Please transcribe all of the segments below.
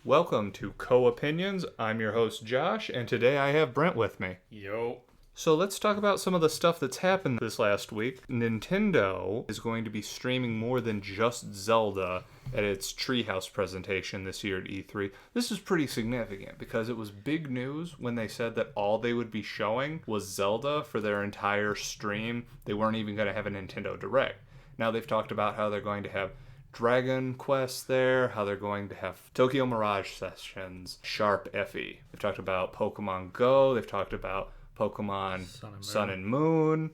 Welcome to Co-Opinions. I'm your host, Josh, and today I have Brent with me. Yo. So let's talk about some of the stuff that's happened this last week. Nintendo is going to be streaming more than just Zelda at its Treehouse presentation this year at E3. This is pretty significant because it was big news when they said that all they would be showing was Zelda for their entire stream. They weren't even going to have a Nintendo Direct. Now they've talked about how they're going to have Dragon Quest there, how they're going to have Tokyo Mirage Sessions, Sharp FE. They've talked about Pokemon Go, they've talked about Pokemon Sun and Moon.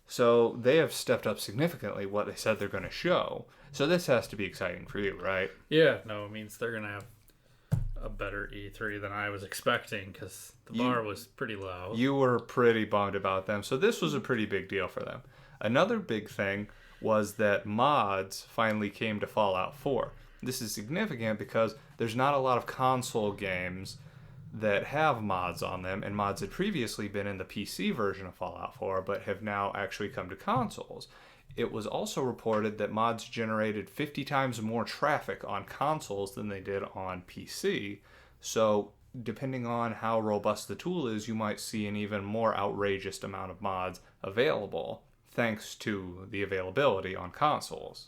So they have stepped up significantly what they said they're going to show. So this has to be exciting for you, right? Yeah, no, it means they're going to have a better E3 than I was expecting because the bar was pretty low. You were pretty bummed about them. So this was a pretty big deal for them. Another big thing was that mods finally came to Fallout 4. This is significant because there's not a lot of console games that have mods on them, and mods had previously been in the PC version of Fallout 4, but have now actually come to consoles. It was also reported that mods generated 50 times more traffic on consoles than they did on PC, so depending on how robust the tool is, you might see an even more outrageous amount of mods available, thanks to the availability on consoles.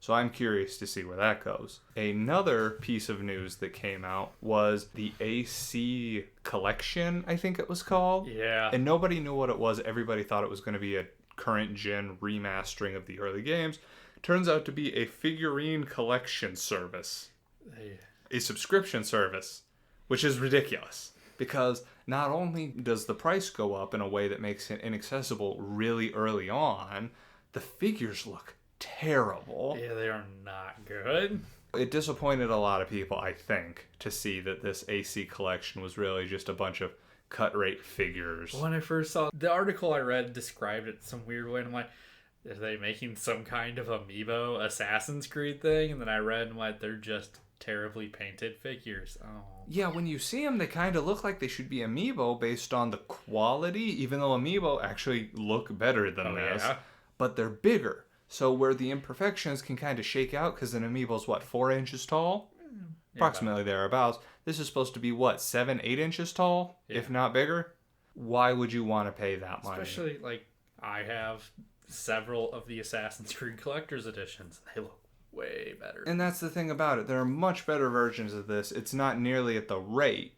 So I'm curious to see where that goes. Another piece of news that came out was the AC collection, I think it was called. Yeah. And nobody knew what it was. Everybody thought it was going to be a current gen remastering of the early games. Turns out to be a figurine collection service. A subscription service, which is ridiculous. Because not only does the price go up in a way that makes it inaccessible really early on, the figures look terrible. Yeah, they are not good. It disappointed a lot of people, I think, to see that this AC collection was really just a bunch of cut rate figures. When I first saw the article I read described it some weird way, and I'm like, are they making some kind of amiibo Assassin's Creed thing? And then I read and like, they're just terribly painted figures. Oh. Yeah, when you see them, they kind of look like they should be amiibo based on the quality, even though amiibo actually look better than this. Yeah? But they're bigger. So where the imperfections can kind of shake out, because an amiibo's, 4 inches tall? Approximately thereabouts. This is supposed to be, 7, 8 inches tall? Yeah. If not bigger? Why would you want to pay that money? Especially, I have several of the Assassin's Creed Collector's Editions. They look way better. And that's the thing about it. There are much better versions of this. It's not nearly at the rate,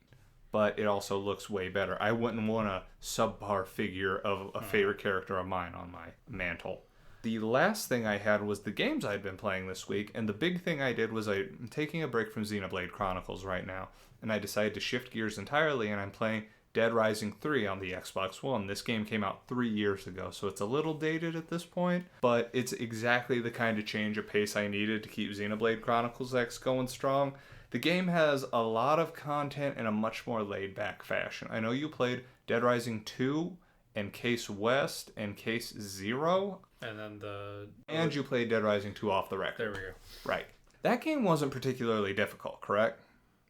but it also looks way better. I wouldn't want a subpar figure of a favorite character of mine on my mantle. The last thing I had was the games I'd been playing this week, and the big thing I did was I'm taking a break from Xenoblade Chronicles right now, and I decided to shift gears entirely, and I'm playing Dead Rising 3 on the Xbox One. This game came out 3 years ago, so it's a little dated at this point, but it's exactly the kind of change of pace I needed to keep Xenoblade Chronicles X going strong. The game has a lot of content in a much more laid-back fashion. I know you played Dead Rising 2 and Case West and Case Zero. And you played Dead Rising 2 off the record. There we go. Right. That game wasn't particularly difficult, correct?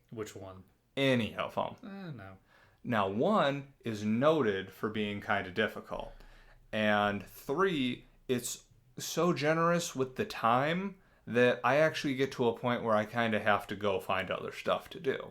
Which one? Any of them. No. Now, 1 is noted for being kind of difficult. And 3, it's so generous with the time that I actually get to a point where I kind of have to go find other stuff to do.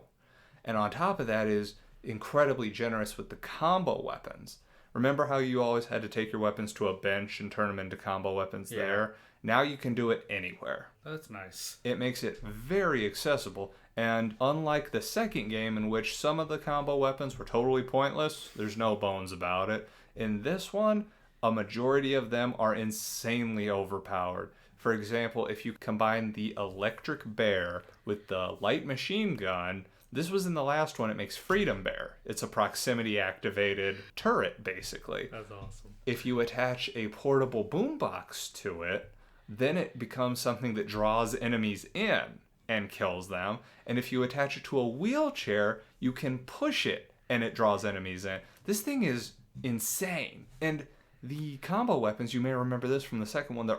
And on top of that is incredibly generous with the combo weapons. Remember how you always had to take your weapons to a bench and turn them into combo weapons there? Now you can do it anywhere. That's nice. It makes it very accessible. And unlike the second game in which some of the combo weapons were totally pointless, there's no bones about it. In this one, a majority of them are insanely overpowered. For example, if you combine the electric bear with the light machine gun, this was in the last one, it makes Freedom Bear. It's a proximity-activated turret, basically. That's awesome. If you attach a portable boombox to it, then it becomes something that draws enemies in and kills them. And if you attach it to a wheelchair, you can push it and it draws enemies in. This thing is insane. And the combo weapons, you may remember this from the second one, the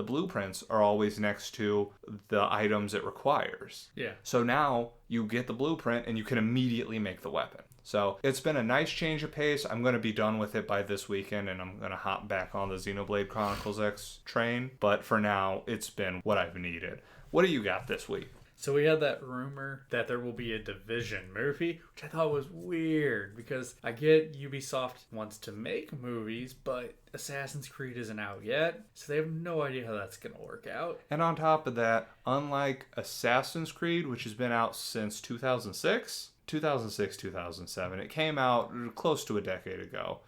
blueprints are always next to the items it requires. Yeah. So now you get the blueprint and you can immediately make the weapon. So it's been a nice change of pace. I'm going to be done with it by this weekend and I'm going to hop back on the Xenoblade Chronicles X train. But for now, it's been what I've needed. What do you got this week? So we had that rumor that there will be a Division movie, which I thought was weird because I get Ubisoft wants to make movies, but Assassin's Creed isn't out yet, so they have no idea how that's going to work out. And on top of that, unlike Assassin's Creed, which has been out since 2006, 2007, it came out close to a decade ago.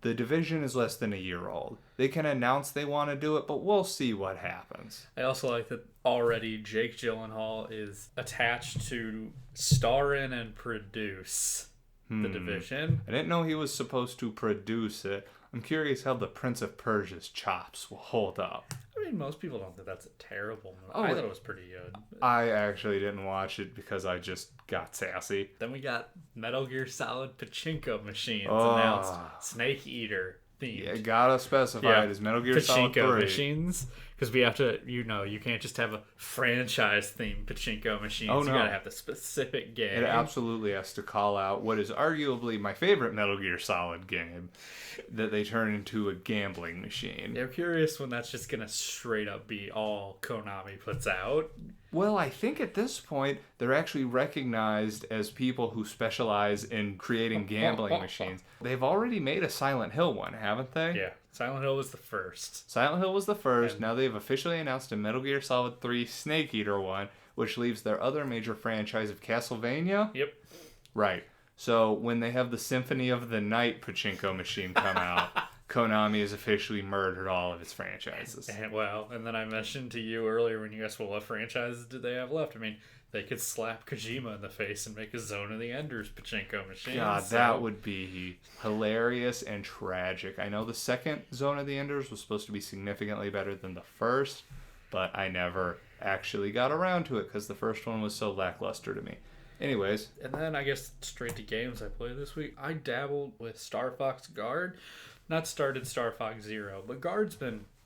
The Division is less than a year old. They can announce they want to do it, but we'll see what happens. I also like that already Jake Gyllenhaal is attached to star in and produce The Division. I didn't know he was supposed to produce it. I'm curious how the Prince of Persia's chops will hold up. I mean, most people don't think that's a terrible movie. Oh, I thought it was pretty good. I actually didn't watch it because I just got sassy. Then we got Metal Gear Solid Pachinko machines Oh. announced. Snake Eater themed. Yeah, gotta specify it as Metal Gear Solid 3. Pachinko machines. Because we have to, you can't just have a franchise-themed Pachinko machine. Oh, You no. gotta have the specific game. It absolutely has to call out what is arguably my favorite Metal Gear Solid game, that they turn into a gambling machine. They're curious when that's just gonna straight up be all Konami puts out. Well, I think at this point, they're actually recognized as people who specialize in creating gambling machines. They've already made a Silent Hill one, haven't they? Yeah, Silent Hill was the first. Silent Hill was the first. Now they've officially announced a Metal Gear Solid 3 Snake Eater one, which leaves their other major franchise of Castlevania. Yep. Right. So when they have the Symphony of the Night pachinko machine come out, Konami has officially murdered all of its franchises. And then I mentioned to you earlier when you asked, well, what franchises do they have left? I mean, they could slap Kojima in the face and make a Zone of the Enders pachinko machine. God, that would be hilarious and tragic. I know the second Zone of the Enders was supposed to be significantly better than the first, but I never actually got around to it because the first one was so lackluster to me. Anyways. And then I guess straight to games I played this week. I dabbled with Star Fox Guard. Not started Star Fox Zero, but Guard's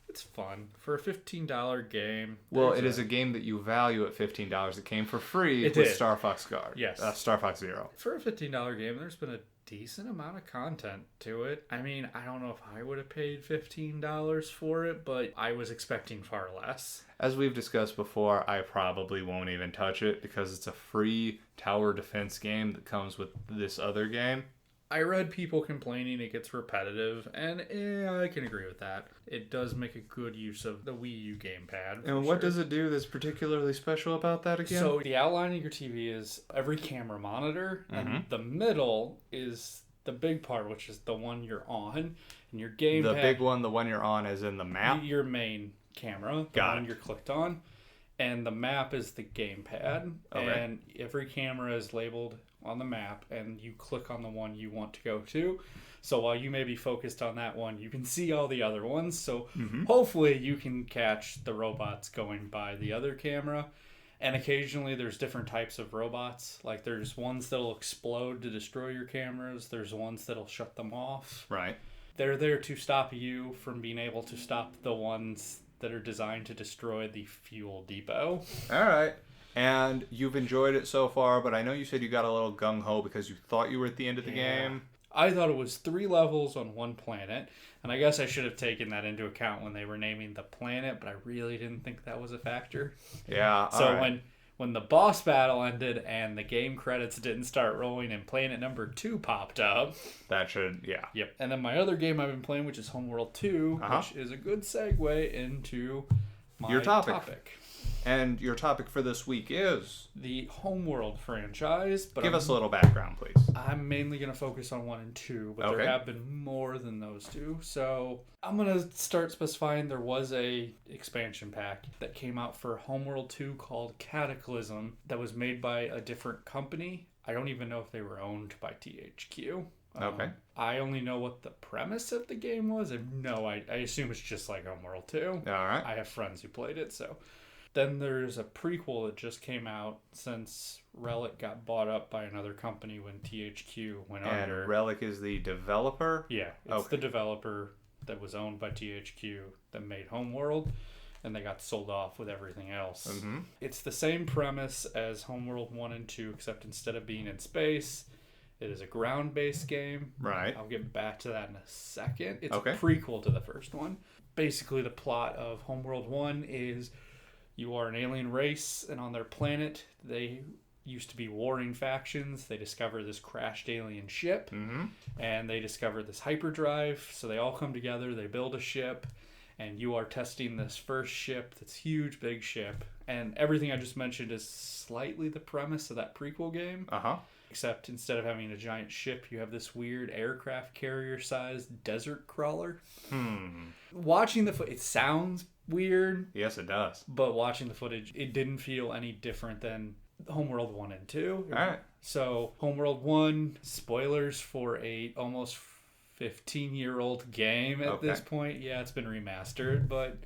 it's fun. For a $15 game. Well, it is a game that you value at $15. It came for free with Star Fox Guard. Yes. Star Fox Zero. For a $15 game, there's been a decent amount of content to it. I mean, I don't know if I would have paid $15 for it, but I was expecting far less. As we've discussed before, I probably won't even touch it because it's a free tower defense game that comes with this other game. I read people complaining it gets repetitive, and I can agree with that. It does make a good use of the Wii U gamepad. And what does it do that's particularly special about that again? So the outline of your TV is every camera monitor, and the middle is the big part, which is the one you're on, and your gamepad. The big one, the one you're on, is in the map? Your main camera, the one you're clicked on. And the map is the gamepad, and every camera is labeled on the map, and you click on the one you want to go to. So while you may be focused on that one, you can see all the other ones. So hopefully you can catch the robots going by the other camera. And occasionally there's different types of robots. Like there's ones that'll explode to destroy your cameras. There's ones that'll shut them off. Right. They're there to stop you from being able to stop the ones that are designed to destroy the fuel depot. All right. And you've enjoyed it so far, but I know you said you got a little gung-ho because you thought you were at the end of the game. I thought it was 3 levels on one planet, and I guess I should have taken that into account when they were naming the planet, but I really didn't think that was a factor. Yeah. So when the boss battle ended and the game credits didn't start rolling and planet number 2 popped up. That should, yeah. Yep. And then my other game I've been playing, which is Homeworld 2, which is a good segue into my topic. And your topic for this week is? The Homeworld franchise. But Give us a little background, please. I'm mainly going to focus on 1 and 2, but there have been more than those 2. So I'm going to start specifying there was a expansion pack that came out for Homeworld 2 called Cataclysm that was made by a different company. I don't even know if they were owned by THQ. Okay. I only know what the premise of the game was. I assume it's just like Homeworld 2. All right. I have friends who played it, so... Then there's a prequel that just came out since Relic got bought up by another company when THQ went under. And Relic is the developer? Yeah, it's the developer that was owned by THQ that made Homeworld, and they got sold off with everything else. Mm-hmm. It's the same premise as Homeworld 1 and 2, except instead of being in space, it is a ground-based game. Right. I'll get back to that in a second. It's a prequel to the first one. Basically, the plot of Homeworld 1 is... You are an alien race, and on their planet, they used to be warring factions. They discover this crashed alien ship, and they discover this hyperdrive. So they all come together, they build a ship, and you are testing this first ship that's huge, big ship. And everything I just mentioned is slightly the premise of that prequel game. Except instead of having a giant ship, you have this weird aircraft carrier-sized desert crawler. Watching the it sounds weird. Yes, it does. But watching the footage, it didn't feel any different than Homeworld 1 and 2. All right. So, Homeworld 1, spoilers for a almost 15-year-old game at this point. Yeah, it's been remastered, but...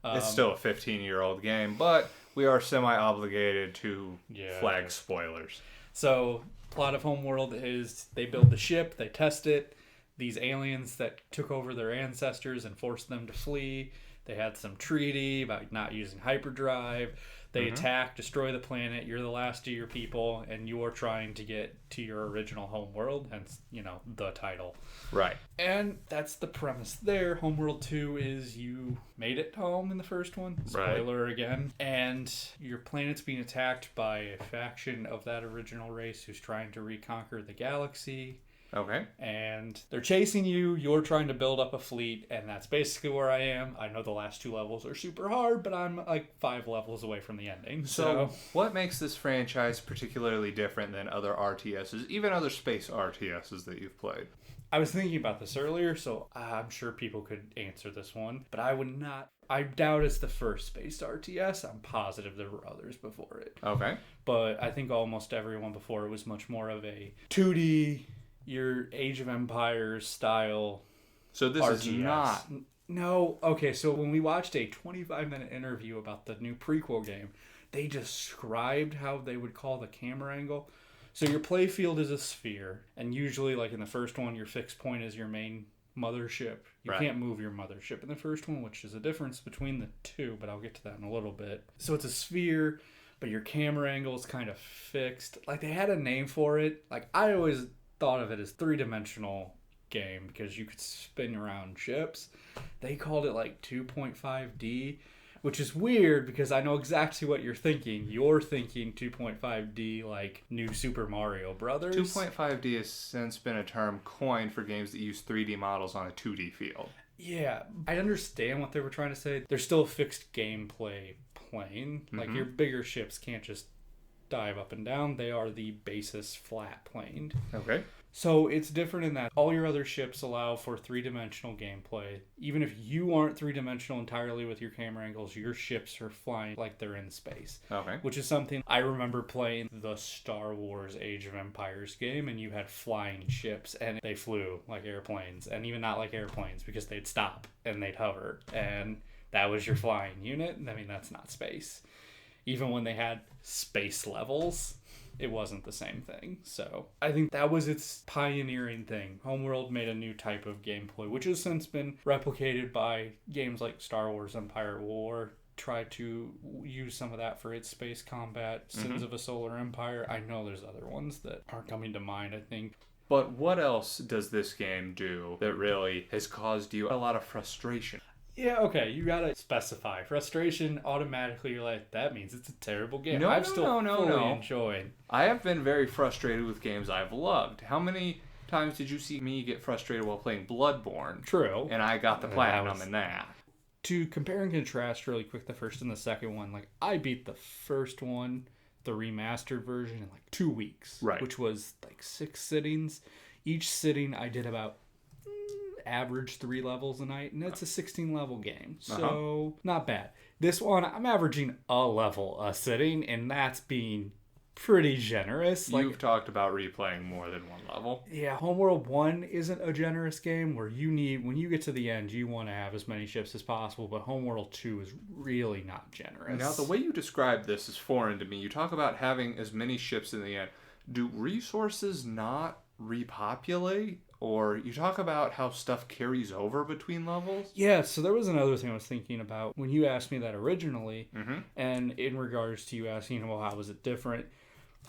it's still a 15-year-old game, but we are semi-obligated to flag spoilers. So, plot of Homeworld is they build the ship, they test it. These aliens that took over their ancestors and forced them to flee. They had some treaty about not using hyperdrive. They attack, destroy the planet. You're the last of your people, and you're trying to get to your original homeworld, hence, the title. Right. And that's the premise there. Homeworld 2 is you made it home in the first one. Spoiler again. And your planet's being attacked by a faction of that original race who's trying to reconquer the galaxy. Okay. And they're chasing you. You're trying to build up a fleet, and that's basically where I am. I know the last 2 levels are super hard, but I'm like 5 levels away from the ending. So what makes this franchise particularly different than other RTSs, even other space RTSs that you've played? I was thinking about this earlier, so I'm sure people could answer this one, but I would not. I doubt it's the first space RTS. I'm positive there were others before it. Okay. But I think almost everyone before it was much more of a 2D... your Age of Empires style. So this RTS. is not... No. Okay, so when we watched a 25-minute interview about the new prequel game, they described how they would call the camera angle. So your playfield is a sphere, and usually, like in the first one, your fixed point is your main mothership. You can't move your mothership in the first one, which is a difference between the two, but I'll get to that in a little bit. So it's a sphere, but your camera angle is kind of fixed. Like, they had a name for it. Like, I always... thought of it as 3-dimensional game because you could spin around ships. They called it like 2.5D, which is weird because I know exactly what you're thinking. You're thinking 2.5D like New Super Mario Brothers. 2.5D has since been a term coined for games that use 3D models on a 2D field. Yeah, I understand what they were trying to say. There's still a fixed gameplay plane. Like your bigger ships can't just dive up and down. They are the basis flat planed. Okay. So it's different in that all your other ships allow for 3-dimensional gameplay. Even if you aren't 3-dimensional entirely with your camera angles, your ships are flying like they're in space. Okay. Which is something I remember playing the Star Wars Age of Empires game, and you had flying ships and they flew like airplanes, and even not like airplanes because they'd stop and they'd hover, and that was your flying unit. I mean, that's not space. Even when they had space levels, it wasn't the same thing. So I think that was its pioneering thing. Homeworld made a new type of gameplay, which has since been replicated by games like Star Wars Empire War. Tried to use some of that for its space combat. Sins of a Solar Empire. I know there's other ones that aren't coming to mind, I think. But what else does this game do that really has caused you a lot of frustration? Yeah, okay, you gotta specify. Frustration, automatically you're like, that means it's a terrible game. No, I've still fully enjoyed. I have been very frustrated with games I've loved. How many times did you see me get frustrated while playing Bloodborne? True. And I got the platinum in that. To compare and contrast really quick the first and the second one, like, I beat the first one, the remastered version, in like 2 weeks. Right. Which was like 6 sittings. Each sitting I did about average 3 levels a night, and it's a 16 level game, so not bad. This one I'm averaging a level a sitting, and that's being pretty generous. You've talked about replaying more than 1 level. Yeah, Homeworld 1 isn't a generous game where you need, when you get to the end, you want to have as many ships as possible, but Homeworld 2 is really not generous. Now, the way you describe this is foreign to me. You talk about having as many ships in the end. Do resources not repopulate? Or you talk about how stuff carries over between levels? Yeah, so there was another thing I was thinking about when you asked me that originally, and in regards to you asking, well, how was it different?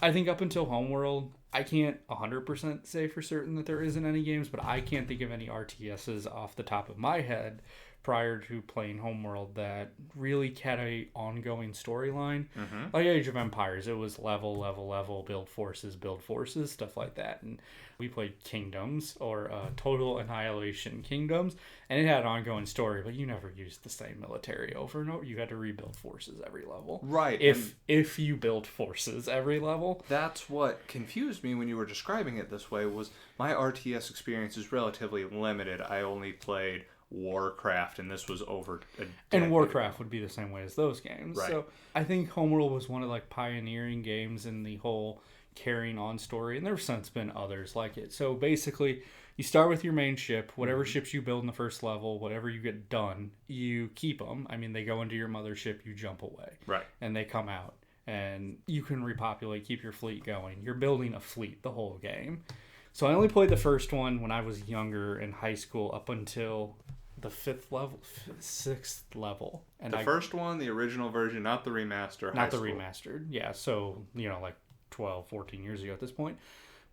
I think up until Homeworld, I can't 100% say for certain that there isn't any games, but I can't think of any RTSs off the top of my head prior to playing Homeworld that really had a ongoing storyline. Mm-hmm. Like Age of Empires, it was level, build forces, stuff like that. And we played Kingdoms, or Total Annihilation Kingdoms, and it had an ongoing story, but you never used the same military over and over. You had to rebuild forces every level. Right. If you built forces every level. That's what confused me when you were describing it this way, was my RTS experience is relatively limited. I only played Warcraft, and this was over a decade And Warcraft ago. would be the same way as those games. Right. So I think Homeworld was one of like pioneering games in the whole carrying on story, and there's since been others like it. So basically, you start with your main ship. Whatever ships you build in the first level, whatever you get done, you keep them. I mean, they go into your mothership, you jump away. Right. And they come out. And you can repopulate, keep your fleet going. You're building a fleet the whole game. So I only played the first one when I was younger in high school up until the sixth level. And The first one, the original version, not the remaster. Not the remastered. Yeah, so, like 12, 14 years ago at this point.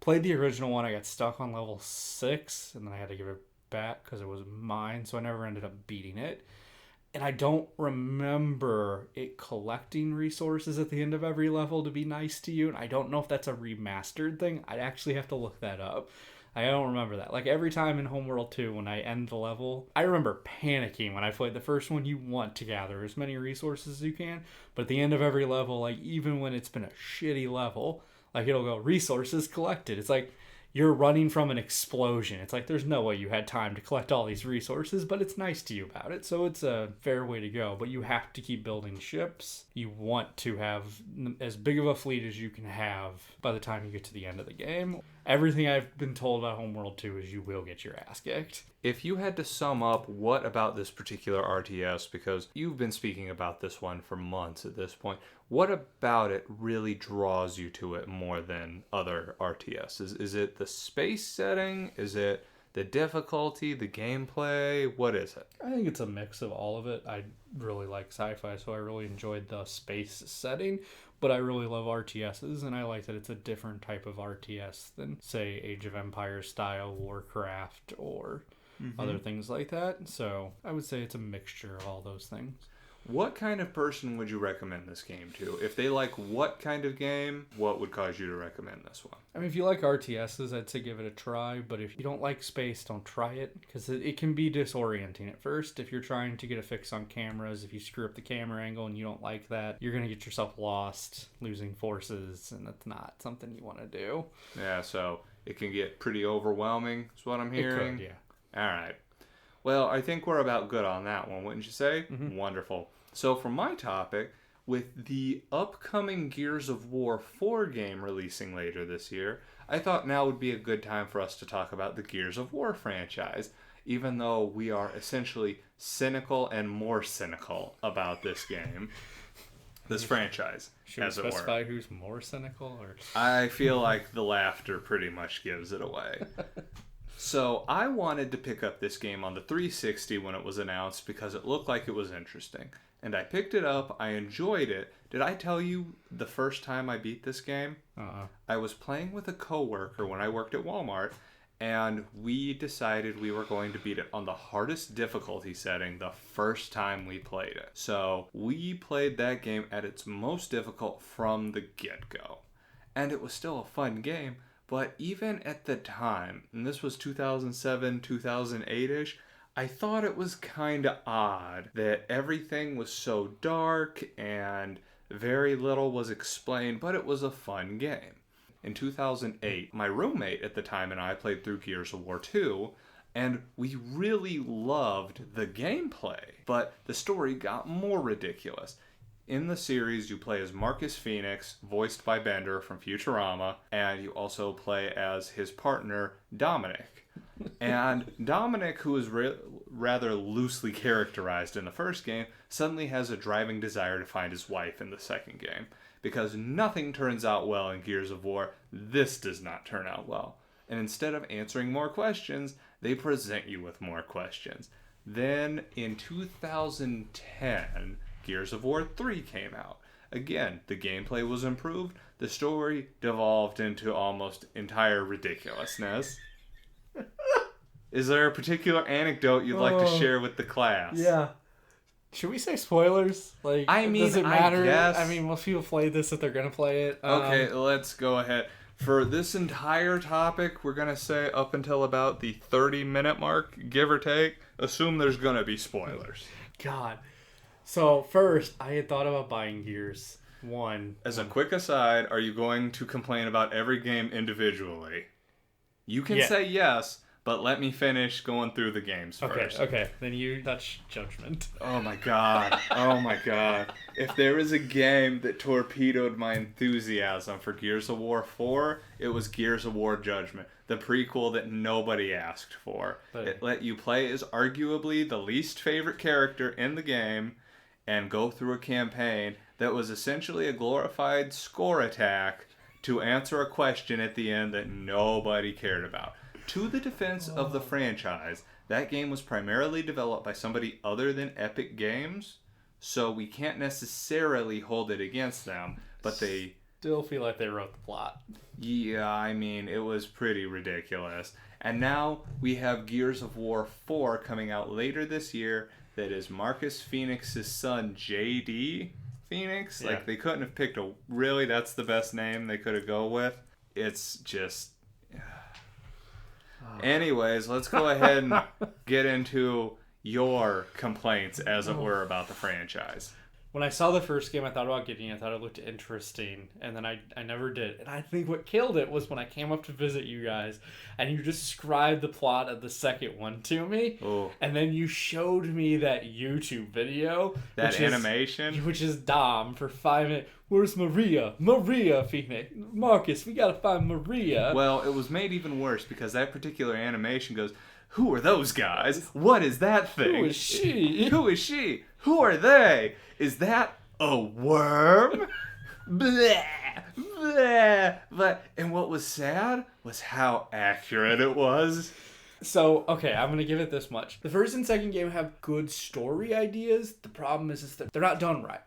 Played the original one. I got stuck on level 6, and then I had to give it back because it was mine, so I never ended up beating it. And I don't remember it collecting resources at the end of every level to be nice to you, and I don't know if that's a remastered thing. I'd actually have to look that up. I don't remember that. Like, every time in Homeworld 2, when I end the level, I remember panicking when I played the first one. You want to gather as many resources as you can, but at the end of every level, like, even when it's been a shitty level, like, it'll go, resources collected. It's like you're running from an explosion. It's like there's no way you had time to collect all these resources, but it's nice to you about it. So it's a fair way to go, but you have to keep building ships. You want to have as big of a fleet as you can have by the time you get to the end of the game. Everything I've been told about Homeworld 2 is you will get your ass kicked. If you had to sum up what about this particular RTS, because you've been speaking about this one for months at this point, what about it really draws you to it more than other RTSs? Is it the space setting? Is it the difficulty, the gameplay? What is it? I think it's a mix of all of it. I really like sci-fi, so I really enjoyed the space setting, but I really love RTSs, and I like that it's a different type of RTS than, say, Age of Empires style Warcraft or other things like that. So I would say it's a mixture of all those things. What kind of person would you recommend this game to? If they like what kind of game, what would cause you to recommend this one? I mean, if you like RTSs, I'd say give it a try, but if you don't like space, don't try it, because it can be disorienting at first. If you're trying to get a fix on cameras, if you screw up the camera angle and you don't like that, you're going to get yourself lost, losing forces, and that's not something you want to do. Yeah, so it can get pretty overwhelming, is what I'm hearing. It could, yeah. All right. Well, I think we're about good on that one, wouldn't you say? Mm-hmm. Wonderful. So for my topic, with the upcoming Gears of War 4 game releasing later this year, I thought now would be a good time for us to talk about the Gears of War franchise, even though we are essentially cynical and more cynical about this game, this franchise, Should we as it were. specify who's more cynical? Or I feel like the laughter pretty much gives it away. So I wanted to pick up this game on the 360 when it was announced because it looked like it was interesting. And I picked it up. I enjoyed it. Did I tell you the first time I beat this game? I was playing with a coworker when I worked at Walmart, and we decided we were going to beat it on the hardest difficulty setting the first time we played it. So we played that game at its most difficult from the get-go. And it was still a fun game, but even at the time, and this was 2007, 2008-ish, I thought it was kind of odd that everything was so dark and very little was explained, but it was a fun game. In 2008, my roommate at the time and I played through Gears of War 2, and we really loved the gameplay, but the story got more ridiculous. In the series, you play as Marcus Phoenix, voiced by Bender from Futurama, and you also play as his partner, Dominic. And Dominic, who is rather loosely characterized in the first game, suddenly has a driving desire to find his wife in the second game. Because nothing turns out well in Gears of War, this does not turn out well. And instead of answering more questions, they present you with more questions. Then, in 2010, Gears of War 3 came out. Again, the gameplay was improved, the story devolved into almost entire ridiculousness. Is there a particular anecdote you'd like to share with the class? Yeah. Should we say spoilers? Like, does it matter? I guess. I mean, most people play this if they're gonna play it. Okay, let's go ahead. For this entire topic, we're gonna say up until about the 30-minute mark, give or take. Assume there's gonna be spoilers. God. So first, I had thought about buying Gears 1. As a quick aside, are you going to complain about every game individually? You can say yes, but let me finish going through the games first. Okay. Then you touch judgment. Oh my god. Oh my god. If there is a game that torpedoed my enthusiasm for Gears of War 4, it was Gears of War Judgment, the prequel that nobody asked for. It let you play as arguably the least favorite character in the game and go through a campaign that was essentially a glorified score attack to answer a question at the end that nobody cared about. To the defense of the franchise, that game was primarily developed by somebody other than Epic Games, so we can't necessarily hold it against them, but they still feel like they wrote the plot. Yeah, I mean, it was pretty ridiculous. And now we have Gears of War 4 coming out later this year that is Marcus Phoenix's son, JD Phoenix. Yeah. Like, they couldn't have picked that's the best name they could have go with. It's just... Anyways, let's go ahead and get into your complaints, as it were, about the franchise. When I saw the first game, I thought about getting it. I thought it looked interesting, and then I never did. And I think what killed it was when I came up to visit you guys, and you described the plot of the second one to me, and then you showed me that YouTube video. That animation? Which is Dom for 5 minutes. Where's Maria? Maria, Phoenix. Marcus, we gotta find Maria. Well, it was made even worse because that particular animation goes, who are those guys? What is that thing? Who is she? Who is she? Who are they? Is that a worm? Bleh, bleh. And what was sad was how accurate it was. So, okay, I'm going to give it this much. The first and second game have good story ideas. The problem is that they're not done right.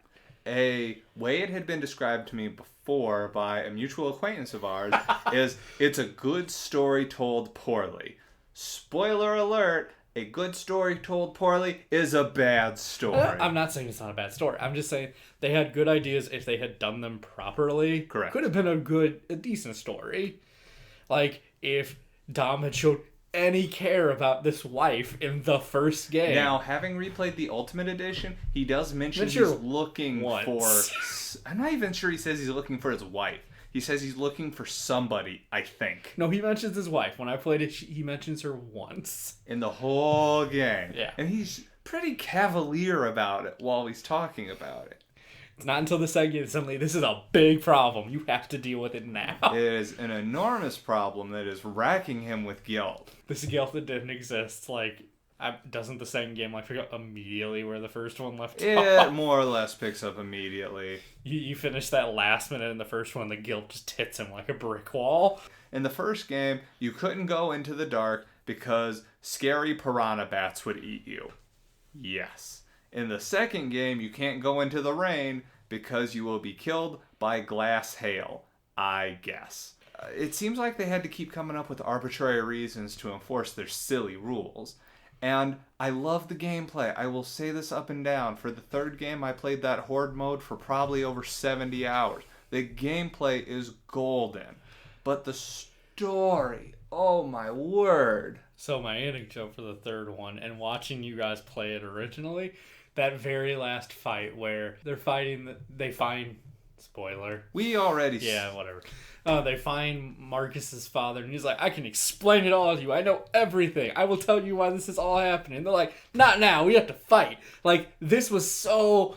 A way it had been described to me before by a mutual acquaintance of ours is it's a good story told poorly. Spoiler alert, a good story told poorly is a bad story. I'm not saying it's not a bad story. I'm just saying they had good ideas if they had done them properly. Correct. Could have been a decent story. Like, if Dom had showed any care about this wife in the first game. Now, having replayed the Ultimate Edition, he does mention he's looking for... I'm not even sure he says he's looking for his wife. He says he's looking for somebody, I think. No, he mentions his wife. When I played it, he mentions her once. In the whole game. Yeah. And he's pretty cavalier about it while he's talking about it. It's not until the second game suddenly, this is a big problem. You have to deal with it now. It is an enormous problem that is racking him with guilt. This guilt that didn't exist, like... doesn't the second game pick up immediately where the first one left off? It more or less picks up immediately. You finish that last minute in the first one, the guilt just hits him like a brick wall. In the first game, you couldn't go into the dark because scary piranha bats would eat you. Yes. In the second game, you can't go into the rain because you will be killed by glass hail, I guess. It seems like they had to keep coming up with arbitrary reasons to enforce their silly rules. And I love the gameplay. I will say this up and down. For the third game, I played that Horde mode for probably over 70 hours. The gameplay is golden. But the story, oh my word. So my anecdote for the third one, and watching you guys play it originally, that very last fight where they're fighting, they find... Spoiler. We already... Yeah, whatever. They find Marcus's father, and he's like, I can explain it all to you. I know everything. I will tell you why this is all happening. And they're like, not now. We have to fight. Like, this was so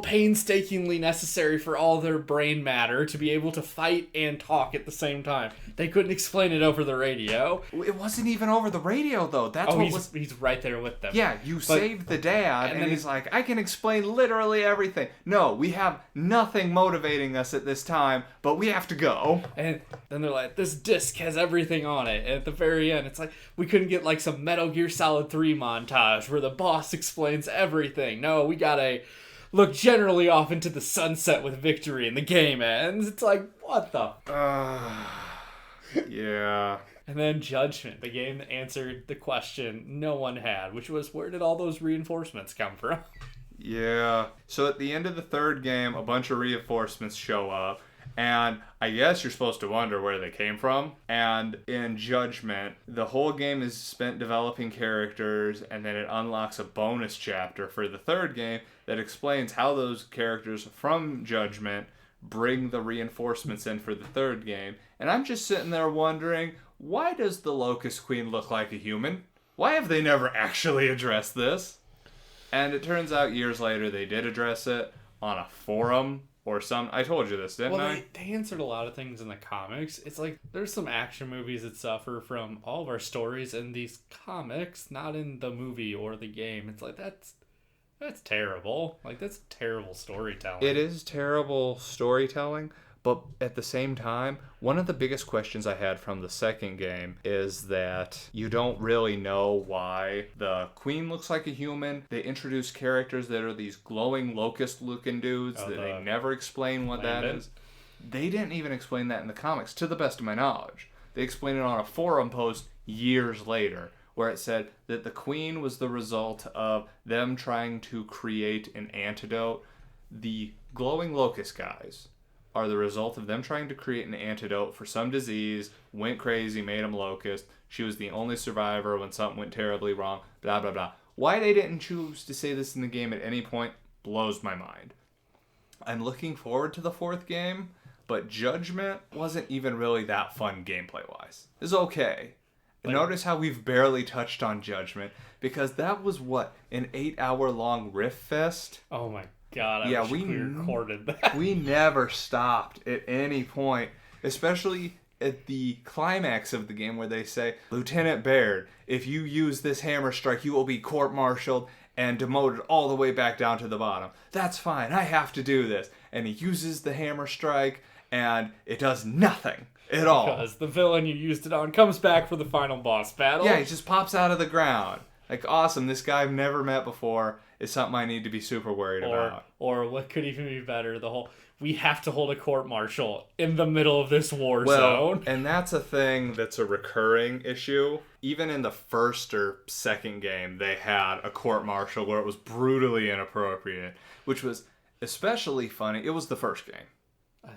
painstakingly necessary for all their brain matter to be able to fight and talk at the same time. They couldn't explain it over the radio. It wasn't even over the radio, though. He's right there with them. Yeah, saved the dad, and he's like, I can explain literally everything. No, we have nothing motivating us at this time, but we have to go. And then they're like, this disc has everything on it. And at the very end, it's like, we couldn't get like some Metal Gear Solid 3 montage where the boss explains everything. No, we gotta look generally off into the sunset with victory and the game ends. It's like, what the... Yeah. And then Judgment, the game that answered the question no one had, which was, where did all those reinforcements come from? Yeah. So at the end of the third game, a bunch of reinforcements show up. And I guess you're supposed to wonder where they came from. And in Judgment, the whole game is spent developing characters, and then it unlocks a bonus chapter for the third game that explains how those characters from Judgment bring the reinforcements in for the third game. And I'm just sitting there wondering, why does the Locust Queen look like a human? Why have they never actually addressed this? And it turns out years later they did address it on a forum or some. I told you this, didn't I? They answered a lot of things in the comics. It's like there's some action movies that suffer from all of our stories in these comics, not in the movie or the game. It's like that's terrible. Like, that's terrible storytelling. It is terrible storytelling, but at the same time, one of the biggest questions I had from the second game is that you don't really know why the queen looks like a human. They introduce characters that are these glowing locust-looking dudes that they never explain what that is. They didn't even explain that in the comics, to the best of my knowledge. They explained it on a forum post years later, where it said that the queen was the result of them trying to create an antidote. The glowing locust guys are the result of them trying to create an antidote for some disease, went crazy, made them locust. She was the only survivor when something went terribly wrong, blah, blah, blah. Why they didn't choose to say this in the game at any point blows my mind. I'm looking forward to the fourth game, but Judgment wasn't even really that fun gameplay-wise. It's okay. Notice how we've barely touched on Judgment, because that was, an 8-hour-long riff fest? Oh my God, I wish we recorded that. We never stopped at any point, especially at the climax of the game where they say, Lieutenant Baird, if you use this hammer strike, you will be court-martialed and demoted all the way back down to the bottom. That's fine, I have to do this. And he uses the hammer strike, and it does nothing at all. Because the villain you used it on comes back for the final boss battle. Yeah, he just pops out of the ground. Like, awesome, this guy I've never met before is something I need to be super worried about. Or what could even be better, we have to hold a court-martial in the middle of this war zone. And that's a thing that's a recurring issue. Even in the first or second game, they had a court-martial where it was brutally inappropriate, which was especially funny. It was the first game.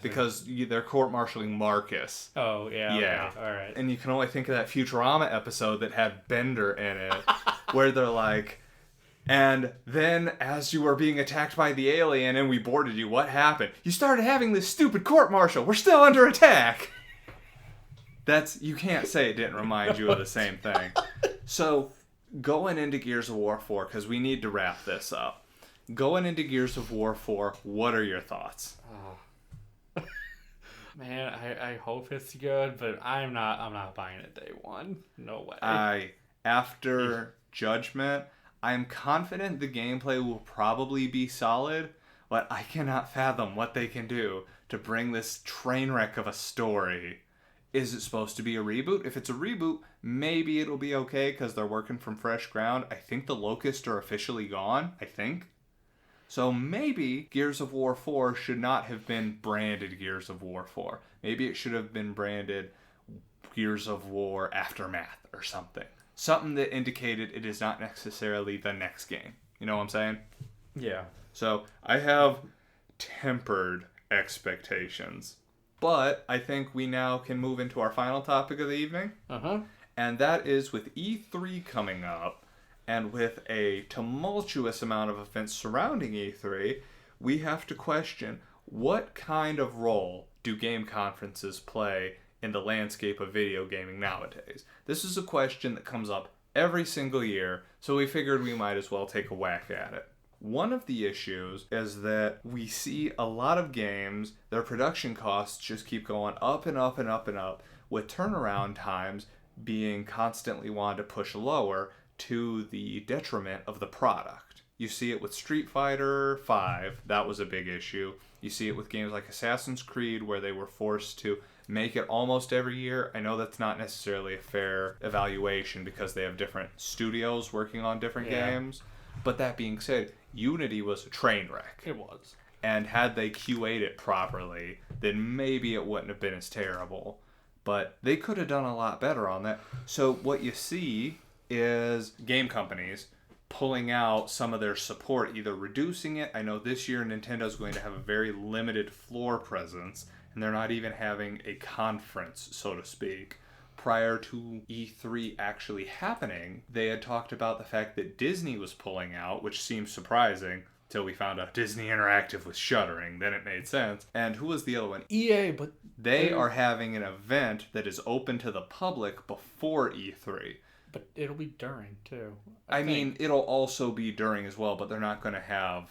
Because they're court-martialing Marcus. Oh, yeah. Yeah. Okay. All right. And you can only think of that Futurama episode that had Bender in it, where they're like, and then as you were being attacked by the alien and we boarded you, what happened? You started having this stupid court-martial. We're still under attack. You can't say it didn't remind you of the same thing. So, going into Gears of War 4, because we need to wrap this up. Going into Gears of War 4, what are your thoughts? Man, I hope it's good, but I'm not buying it day one. No way. After Judgment, I'm confident the gameplay will probably be solid, but I cannot fathom what they can do to bring this train wreck of a story. Is it supposed to be a reboot? If it's a reboot, maybe it'll be okay because they're working from fresh ground. I think the Locusts are officially gone, So maybe Gears of War 4 should not have been branded Gears of War 4. Maybe it should have been branded Gears of War Aftermath or something. Something that indicated it is not necessarily the next game. You know what I'm saying? Yeah. So I have tempered expectations. But I think we now can move into our final topic of the evening. Uh-huh. And that is with E3 coming up, and with a tumultuous amount of events surrounding E3, we have to question what kind of role do game conferences play in the landscape of video gaming nowadays? This is a question that comes up every single year, so we figured we might as well take a whack at it. One of the issues is that we see a lot of games, their production costs just keep going up and up and up and up, with turnaround times being constantly wanted to push lower to the detriment of the product. You see it with Street Fighter V, that was a big issue. You see it with games like Assassin's Creed, where they were forced to make it almost every year. I know that's not necessarily a fair evaluation because they have different studios working on different games. But that being said, Unity was a train wreck. It was. And had they QA'd it properly, then maybe it wouldn't have been as terrible. But they could have done a lot better on that. So what you see is game companies pulling out some of their support, either reducing it. I know this year Nintendo's going to have a very limited floor presence, and they're not even having a conference, so to speak. Prior to E3 actually happening, they had talked about the fact that Disney was pulling out, which seems surprising till we found out Disney Interactive was shuttering. Then it made sense. And who was the other one? EA, but they are having an event that is open to the public before E3. But it'll be during, too. I mean, it'll also be during as well, but they're not going to have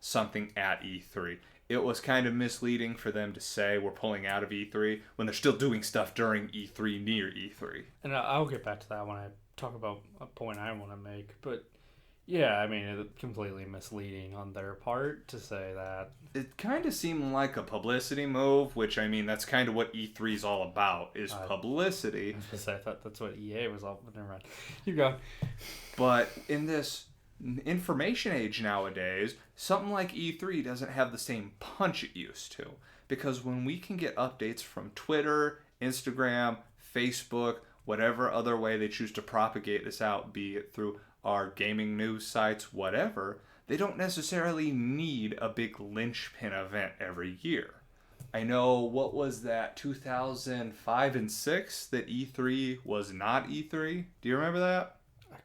something at E3. It was kind of misleading for them to say we're pulling out of E3 when they're still doing stuff during E3, near E3. And I'll get back to that when I talk about a point I want to make. But, yeah, I mean, it's completely misleading on their part to say that. It kind of seemed like a publicity move, which, I mean, that's kind of what E3 is all about, is publicity. I was going to say, I thought that's what EA was all about. Never mind. You go. But in this information age nowadays, something like E3 doesn't have the same punch it used to. Because when we can get updates from Twitter, Instagram, Facebook, whatever other way they choose to propagate this out, be it through our gaming news sites, whatever, they don't necessarily need a big linchpin event every year. I know, what was that, 2005 and 6, that E3 was not E3? Do you remember that?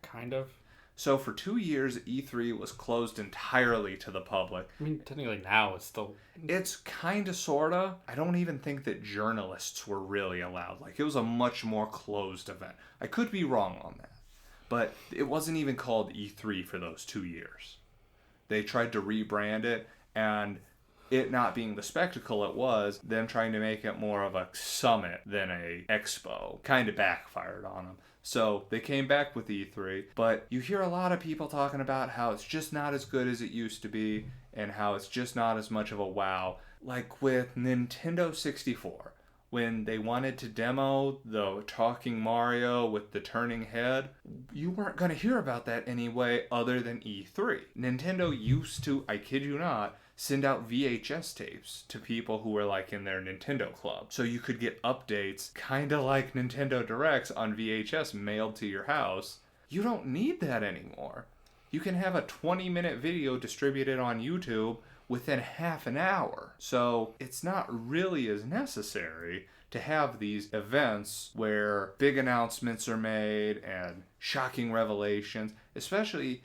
Kind of. So for 2 years, E3 was closed entirely to the public. I mean, technically now it's still... It's kind of, sort of. I don't even think that journalists were really allowed. Like, it was a much more closed event. I could be wrong on that. But it wasn't even called E3 for those 2 years. They tried to rebrand it, and it not being the spectacle it was, them trying to make it more of a summit than a expo, kind of backfired on them. So they came back with E3, but you hear a lot of people talking about how it's just not as good as it used to be, and how it's just not as much of a wow. Like with Nintendo 64, when they wanted to demo the talking Mario with the turning head, you weren't going to hear about that anyway other than E3. Nintendo used to, I kid you not, send out VHS tapes to people who were like in their Nintendo club. So you could get updates kind of like Nintendo Directs on VHS mailed to your house. You don't need that anymore. You can have a 20-minute video distributed on YouTube within half an hour. So it's not really as necessary to have these events where big announcements are made and shocking revelations, especially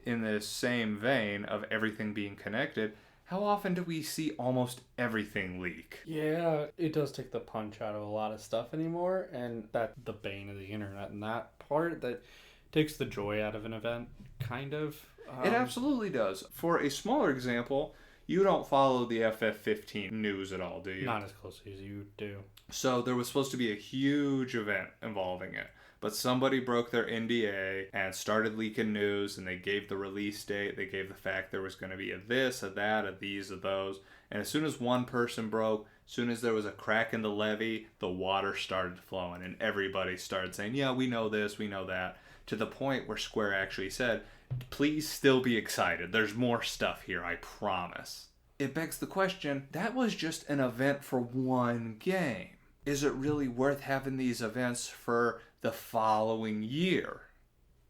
in this same vein of everything being connected. How often do we see almost everything leak? Yeah, it does take the punch out of a lot of stuff anymore, and that's the bane of the internet, and that part that takes the joy out of an event, kind of. It absolutely does. For a smaller example, you don't follow the FF15 news at all, do you? Not as closely as you do. So there was supposed to be a huge event involving it. But somebody broke their NDA and started leaking news, and they gave the release date. They gave the fact there was going to be a this, a that, a these, a those. And as soon as one person broke, as soon as there was a crack in the levee, the water started flowing. And everybody started saying, yeah, we know this, we know that. To the point where Square actually said, please still be excited. There's more stuff here, I promise. It begs the question, that was just an event for one game. Is it really worth having these events for the following year?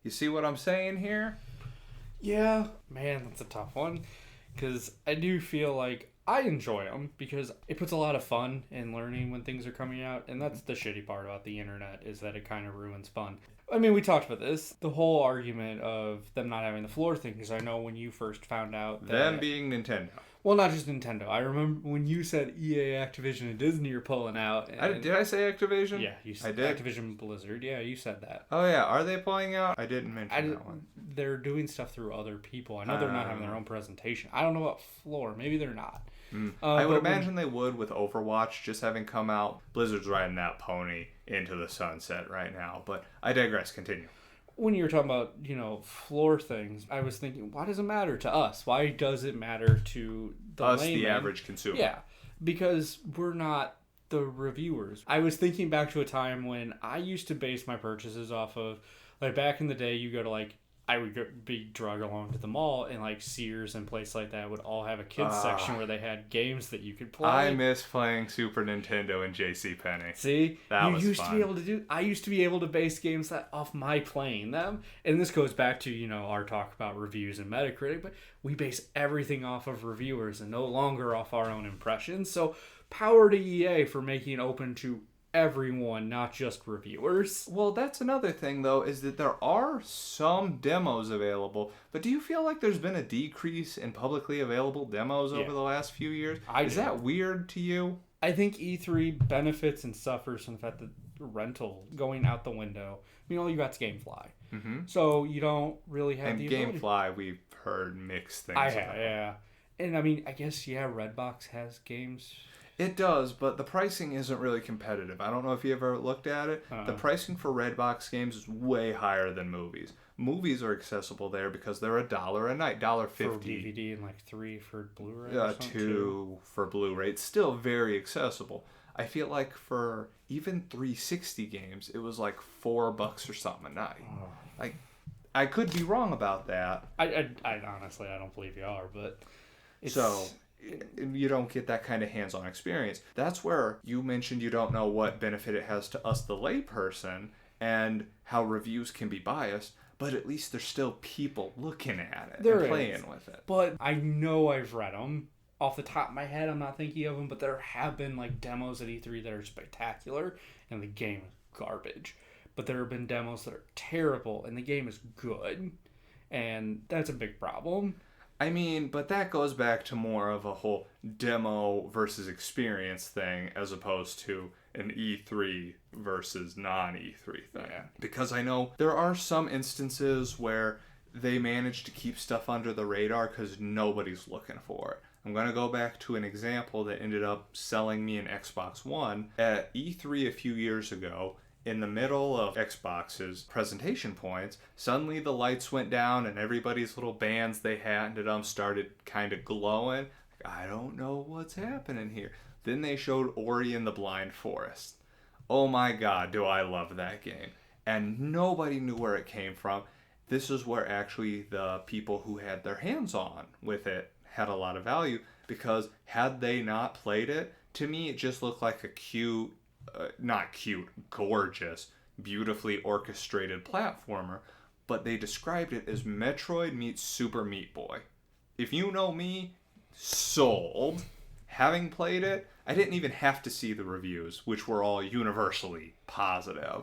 You see what I'm saying here? Yeah, man, that's a tough one. Because I do feel like I enjoy them because it puts a lot of fun in learning when things are coming out. And that's the shitty part about the internet, is that it kind of ruins fun. I mean, we talked about this. The whole argument of them not having the floor thing, because I know when you first found out that... Them being Nintendo. Well, not just Nintendo. I remember when you said EA, Activision, and Disney are pulling out. And... Did I say Activision? Yeah, you said Activision Blizzard. Yeah, you said that. Oh, yeah. Are they pulling out? I didn't mention that one. They're doing stuff through other people. I know they're not having their own presentation. I don't know about floor. Maybe they're not. I would imagine they would with Overwatch just having come out. Blizzard's riding that pony into the sunset right now. But I digress. Continue. When you were talking about, floor things, I was thinking, why does it matter to us? Why does it matter to the us, layman? The average consumer? Yeah, because we're not the reviewers. I was thinking back to a time when I used to base my purchases off of, like, back in the day, you go to, like, I would be drug along to the mall, and like Sears and places like that would all have a kids section where they had games that you could play. I miss playing Super Nintendo and JCPenney. See, that you was used fun. to be able to do. I used to be able to base games that off my playing them, and this goes back to our talk about reviews and Metacritic. But we base everything off of reviewers and no longer off our own impressions. So power to EA for making it open to everyone, not just reviewers. Well, that's another thing, though, is that there are some demos available, but do you feel like there's been a decrease in publicly available demos over the last few years? Is that weird to you? I think E3 benefits and suffers from the fact that rental going out the window. I mean, all you got's GameFly. Mm-hmm. So you don't really have the ability. And GameFly, we've heard mixed things about. Yeah. And I mean, I guess, Redbox has games. It does, but the pricing isn't really competitive. I don't know if you ever looked at it. The pricing for Redbox games is way higher than movies. Movies are accessible there because they're $1 a night, $1.50 for DVD and like $3 for Blu-ray. $2 for Blu-ray. It's still very accessible. I feel like for even 360 games, it was like $4 or something a night. Like, I could be wrong about that. I honestly, I don't believe you are, but so you don't get that kind of hands-on experience. That's where you mentioned you don't know what benefit it has to us, the layperson, and how reviews can be biased, but at least there's still people looking at it and playing with it. But I know I've read them. Off the top of my head, I'm not thinking of them, but there have been like demos at E3 that are spectacular, and the game is garbage. But there have been demos that are terrible, and the game is good, and that's a big problem. I mean, but that goes back to more of a whole demo versus experience thing as opposed to an E3 versus non-E3 thing. Yeah. Because I know there are some instances where they manage to keep stuff under the radar because nobody's looking for it. I'm going to go back to an example that ended up selling me an Xbox One. At E3 a few years ago, in the middle of Xbox's presentation points, suddenly the lights went down and everybody's little bands they handed them started kind of glowing. I don't know what's happening here. Then they showed Ori and the Blind Forest. Oh my god, do I love that game. And nobody knew where it came from. This is where actually the people who had their hands on with it had a lot of value, because had they not played it, to me it just looked like a cute, not cute, gorgeous, beautifully orchestrated platformer, but they described it as Metroid meets Super Meat Boy. If you know me, sold. Having played it, I didn't even have to see the reviews, which were all universally positive.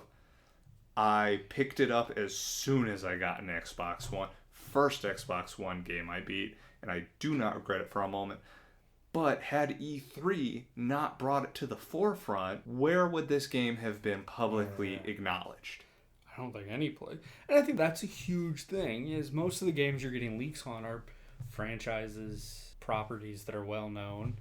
I picked it up as soon as I got an Xbox One. First Xbox One game I beat, and I do not regret it for a moment. But had E3 not brought it to the forefront, where would this game have been publicly acknowledged? I don't think any play. And I think that's a huge thing, is most of the games you're getting leaks on are franchises, properties that are well known.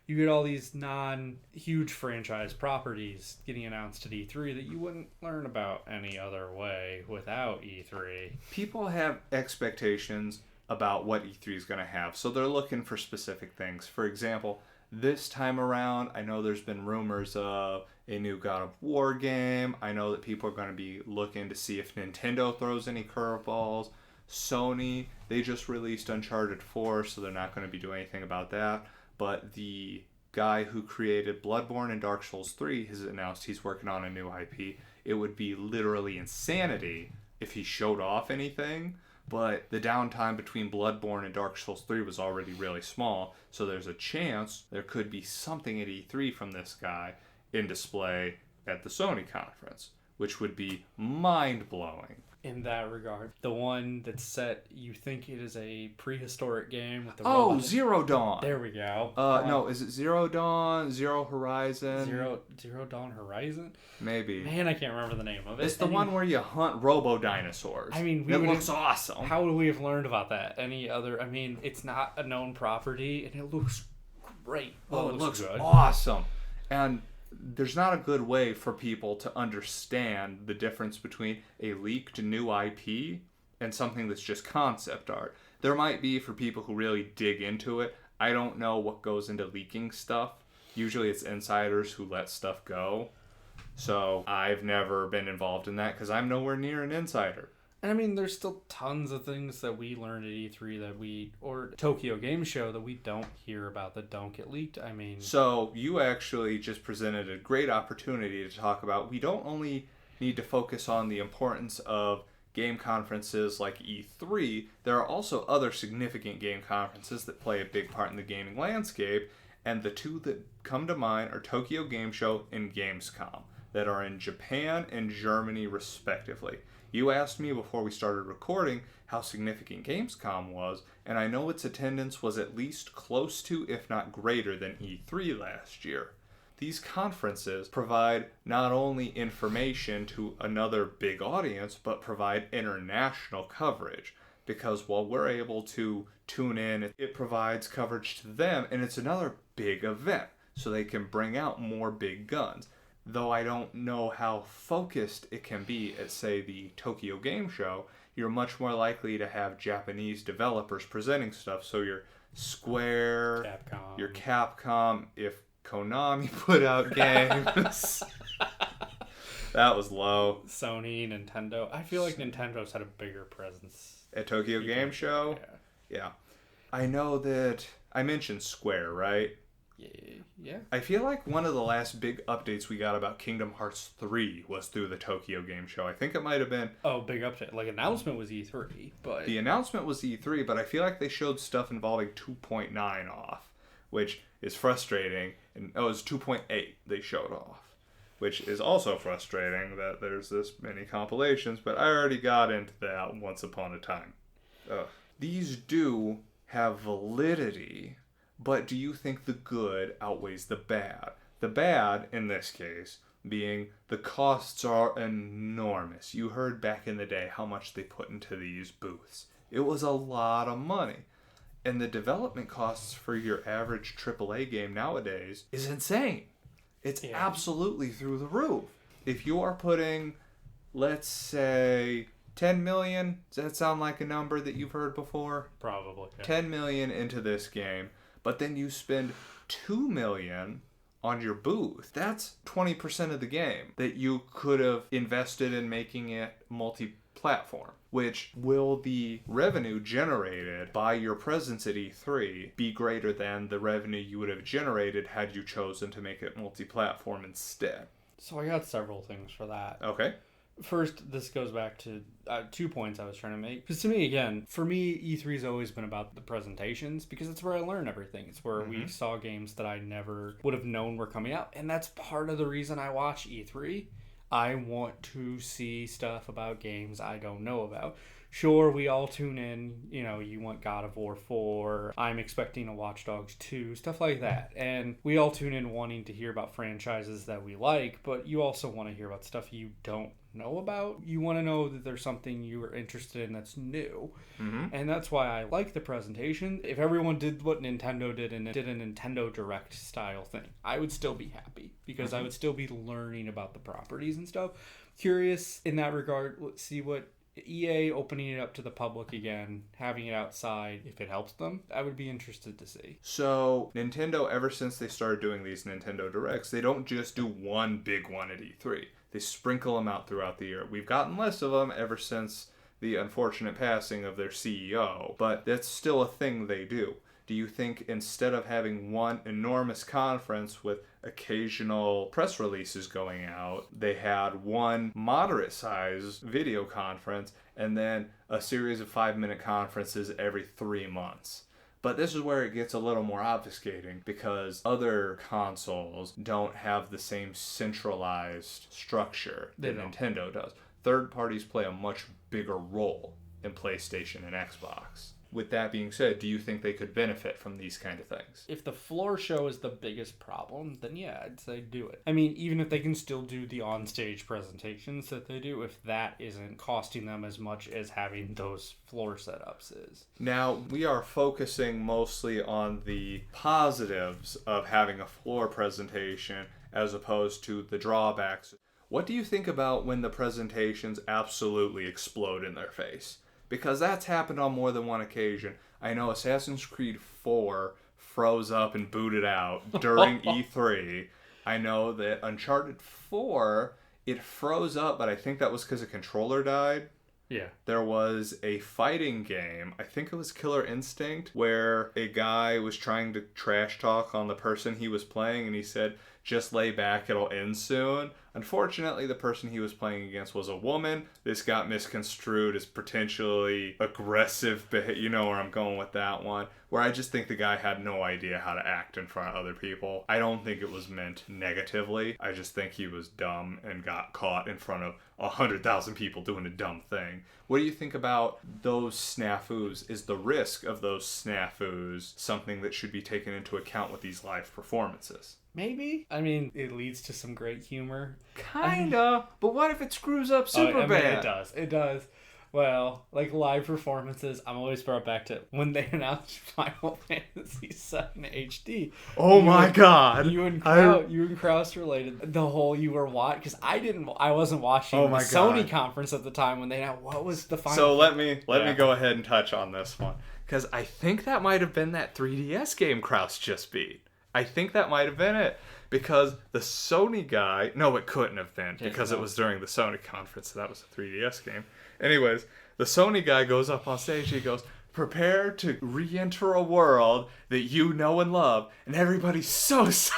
You get all these non-huge franchise properties getting announced at E3 that you wouldn't learn about any other way without E3. People have expectations about what E3 is going to have, so they're looking for specific things. For example, this time around, I know there's been rumors of a new God of War game. I know that people are going to be looking to see if Nintendo throws any curveballs. Sony, they just released Uncharted 4, so they're not going to be doing anything about that. But the guy who created Bloodborne and Dark Souls 3 has announced he's working on a new IP. It would be literally insanity if he showed off anything, but the downtime between Bloodborne and Dark Souls 3 was already really small, so there's a chance there could be something at E3 from this guy in display at the Sony conference, which would be mind-blowing. In that regard, the one that's set, you think it is a prehistoric game with the robot. Zero Dawn. There we go. No, is it Zero Dawn? Zero Horizon? Zero Dawn Horizon? Maybe. Man, I can't remember the name of it. It's the one where you hunt robo-dinosaurs. I mean, it looks awesome. How would we have learned about that? Any other? I mean, it's not a known property, and it looks great. It looks good. Awesome. And there's not a good way for people to understand the difference between a leaked new IP and something that's just concept art. There might be for people who really dig into it. I don't know what goes into leaking stuff. Usually it's insiders who let stuff go. So I've never been involved in that because I'm nowhere near an insider. And I mean, there's still tons of things that we learned at E3 or Tokyo Game Show that we don't hear about, that don't get leaked. I mean... So you actually just presented a great opportunity to talk about, we don't only need to focus on the importance of game conferences like E3, there are also other significant game conferences that play a big part in the gaming landscape, and the two that come to mind are Tokyo Game Show and Gamescom, that are in Japan and Germany respectively. You asked me before we started recording how significant Gamescom was, and I know its attendance was at least close to, if not greater than E3 last year. These conferences provide not only information to another big audience, but provide international coverage. Because while we're able to tune in, it provides coverage to them, and it's another big event, so they can bring out more big guns. Though I don't know how focused it can be at, say, the Tokyo Game Show, you're much more likely to have Japanese developers presenting stuff. So your Square, your Capcom, if Konami put out games. That was low. Sony, Nintendo. I feel like Nintendo's had a bigger presence. At Tokyo Game Show? Yeah. I know that I mentioned Square, right? Yeah. I feel like one of the last big updates we got about Kingdom Hearts 3 was through the Tokyo Game Show. I think it might have been... Oh, big update. Like, announcement was E3, but... The announcement was E3, but I feel like they showed stuff involving 2.9 off, which is frustrating. And it was 2.8 they showed off, which is also frustrating that there's this many compilations, but I already got into that once upon a time. Ugh. These do have validity, but do you think the good outweighs the bad? The bad, in this case, being the costs are enormous. You heard back in the day how much they put into these booths. It was a lot of money. And the development costs for your average AAA game nowadays is insane. It's absolutely through the roof. If you are putting, let's say, 10 million, does that sound like a number that you've heard before? Probably. Yeah. 10 million into this game, but then you spend 2 million on your booth. That's 20% of the game that you could have invested in making it multi-platform. Which, will the revenue generated by your presence at E3 be greater than the revenue you would have generated had you chosen to make it multi-platform instead? So I got several things for that. Okay. First, this goes back to 2 points I was trying to make. Because to me, again, for me, E3's always been about the presentations, because it's where I learn everything. It's where we saw games that I never would have known were coming out. And that's part of the reason I watch E3. I want to see stuff about games I don't know about. Sure, we all tune in, you want God of War 4, I'm expecting a Watch Dogs 2, stuff like that. And we all tune in wanting to hear about franchises that we like, but you also want to hear about stuff you don't know about. You want to know that there's something you are interested in that's new. And that's why I like the presentation. If everyone did what Nintendo did and did a Nintendo Direct style thing, I would still be happy, because I would still be learning about the properties and stuff. Curious in that regard. Let's see what EA opening it up to the public again, having it outside, if it helps them, I would be interested to see. So Nintendo, ever since they started doing these Nintendo Directs, they don't just do one big one at E3. They sprinkle them out throughout the year. We've gotten less of them ever since the unfortunate passing of their CEO, but that's still a thing they do. Do you think instead of having one enormous conference with occasional press releases going out, they had one moderate-sized video conference and then a series of 5-minute conferences every 3 months? But this is where it gets a little more obfuscating, because other consoles don't have the same centralized structure that Nintendo does. Third parties play a much bigger role in PlayStation and Xbox. With that being said, do you think they could benefit from these kind of things? If the floor show is the biggest problem, then yeah, I'd say do it. I mean, even if they can still do the on-stage presentations that they do, if that isn't costing them as much as having those floor setups is. Now, we are focusing mostly on the positives of having a floor presentation as opposed to the drawbacks. What do you think about when the presentations absolutely explode in their face? Because that's happened on more than one occasion. I know Assassin's Creed 4 froze up and booted out during E3. I know that Uncharted 4, it froze up, but I think that was because a controller died. Yeah. There was a fighting game, I think it was Killer Instinct, where a guy was trying to trash talk on the person he was playing, and he said, just lay back, it'll end soon. Unfortunately, the person he was playing against was a woman. This got misconstrued as potentially aggressive behavior. You know where I'm going with that one. Where I just think the guy had no idea how to act in front of other people. I don't think it was meant negatively. I just think he was dumb and got caught in front of 100,000 people doing a dumb thing. What do you think about those snafus? Is the risk of those snafus something that should be taken into account with these live performances? Maybe. I mean, it leads to some great humor. Kinda. But what if it screws up super bad? It does. Well, like live performances, I'm always brought back to when they announced Final Fantasy VII HD. Oh my god! You and Kraus related the whole you were watching because I wasn't watching the Sony conference at the time when they announced what was the final. So let me go ahead and touch on this one because I think that might have been that 3DS game Kraus just beat. I think that might have been it. Because the Sony guy... No, it couldn't have been. Because it was during the Sony conference. So that was a 3DS game. Anyways, the Sony guy goes up on stage. He goes, prepare to re-enter a world that you know and love. And everybody's so psyched.